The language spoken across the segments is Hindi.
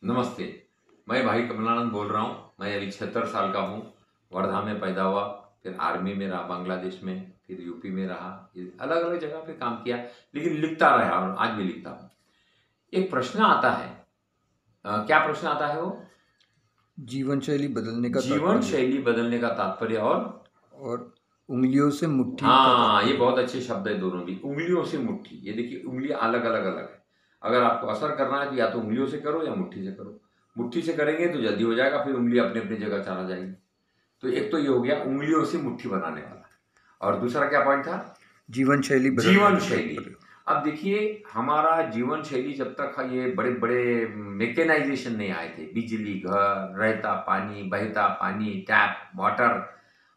नमस्ते। मैं भाई कमलानंद बोल रहा हूँ। मैं अभी 76 साल का हूँ। वर्धा में पैदा हुआ, फिर आर्मी में रहा, बांग्लादेश में, फिर यूपी में रहा, अलग अलग जगह पे काम किया, लेकिन लिखता रहा और आज भी लिखता हूँ। एक प्रश्न आता है, क्या प्रश्न आता है वो? जीवन शैली बदलने का जीवन तात्पर्य शैली बदलने का तात्पर्य और उंगलियों से मुट्ठी का हाँ, ये तात्पर्य। बहुत अच्छे शब्द है दोनों भी। उंगलियों से मुट्ठी, ये देखिए उंगलियां अलग अलग अलग है। अगर आपको असर करना है तो या तो उंगलियों से करो या मुट्ठी से करो। मुट्ठी से करेंगे तो जल्दी हो जाएगा, फिर उंगली अपने अपनी जगह चला जाएगी। तो एक तो ये हो गया उंगलियों से मुट्ठी बनाने वाला, और दूसरा क्या पॉइंट था? जीवन शैली बदलने जीवन का शैली। तात्पर्य। अब देखिए, हमारा जीवन शैली जब तक ये बड़े बड़े मेकेनाइजेशन नहीं आए थे, बिजली, घर, रहता पानी, बहता पानी, टैप वाटर,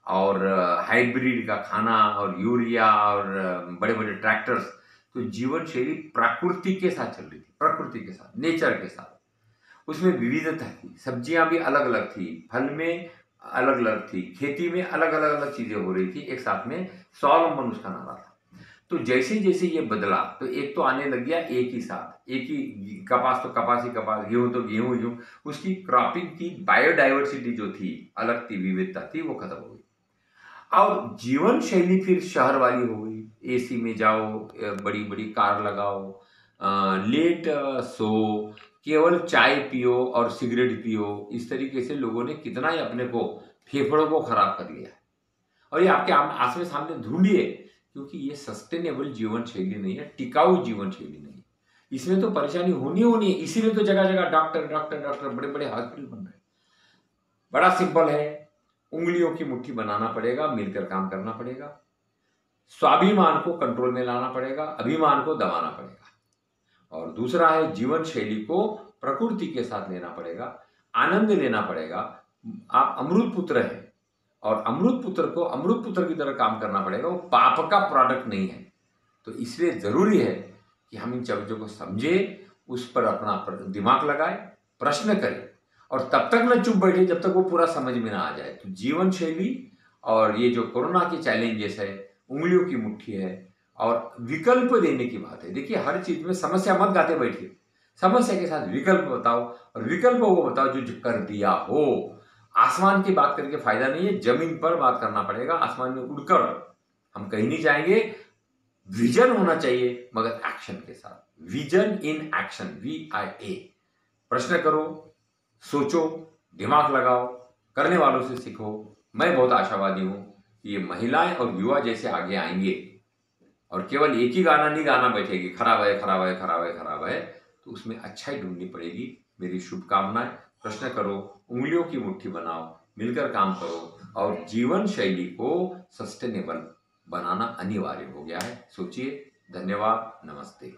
और हाइब्रिड का खाना, और यूरिया, और बड़े बड़े ट्रैक्टर्स, तो जीवन शैली प्रकृति के साथ चल रही थी, प्रकृति के साथ, नेचर के साथ। उसमें विविधता थी, सब्जियां भी अलग अलग थी, फल में अलग अलग थी, खेती में अलग अलग अलग चीजें हो रही थी, एक साथ में स्वावलंबन उसका नारा था। तो जैसे जैसे ये बदला, तो एक तो आने लग गया एक ही साथ, एक ही कपास तो कपास ही कपास, गेहूं तो गेहूं गेहूं, उसकी क्रॉपिंग की बायोडाइवर्सिटी जो थी, अलग थी, विविधता थी, वो खत्म हो गई। और जीवन शैली फिर शहर वाली हो गई। एसी में जाओ, बड़ी बड़ी कार लगाओ, लेट सो, केवल चाय पियो और सिगरेट पियो। इस तरीके से लोगों ने कितना ही अपने को, फेफड़ों को खराब कर लिया है। और ये आपके आसपास सामने ढूंढिए, क्योंकि ये सस्टेनेबल जीवन शैली नहीं है, टिकाऊ जीवन शैली नहीं है। इसमें तो परेशानी होनी होनी है, इसीलिए तो जगह जगह डॉक्टर डॉक्टर डॉक्टर, बड़े बड़े हॉस्पिटल बन रहे हैं। बड़ा सिंपल है, उंगलियों की मुट्ठी बनाना पड़ेगा, मिलकर काम करना पड़ेगा, स्वाभिमान को कंट्रोल में लाना पड़ेगा, अभिमान को दबाना पड़ेगा। और दूसरा है, जीवन शैली को प्रकृति के साथ लेना पड़ेगा, आनंद लेना पड़ेगा। आप अमृत पुत्र हैं, और अमृत पुत्र को अमृत पुत्र की तरह काम करना पड़ेगा, वो पाप का प्रोडक्ट नहीं है। तो इसलिए जरूरी है कि हम इन चीजों को समझे, उस पर अपना दिमाग लगाए, प्रश्न करें, और तब तक न चुप बैठे जब तक वो पूरा समझ में ना आ जाए। तो जीवन शैली और ये जो कोरोना के चैलेंजेस है, उंगलियों की मुट्ठी है, और विकल्प देने की बात है। देखिए, हर चीज में समस्या मत गाते बैठिए, समस्या के साथ विकल्प बताओ, और विकल्प वो बताओ जो कर दिया हो। आसमान की बात करके फायदा नहीं है, जमीन पर बात करना पड़ेगा। आसमान में उड़कर हम कहीं नहीं जाएंगे। विजन होना चाहिए, मगर एक्शन के साथ। Vision in action, VIA। प्रश्न करो, सोचो, दिमाग लगाओ, करने वालों से सीखो। मैं बहुत आशावादी हूं कि ये महिलाएं और युवा जैसे आगे आएंगे, और केवल एक ही गाना नहीं गाना बैठेगी, खराब है खराब है खराब है खराब है, तो उसमें अच्छाई ढूंढनी पड़ेगी। मेरी शुभकामनाएं। प्रश्न करो, उंगलियों की मुट्ठी बनाओ, मिलकर काम करो, और जीवन शैली को सस्टेनेबल बनाना अनिवार्य हो गया है। सोचिए। धन्यवाद। नमस्ते।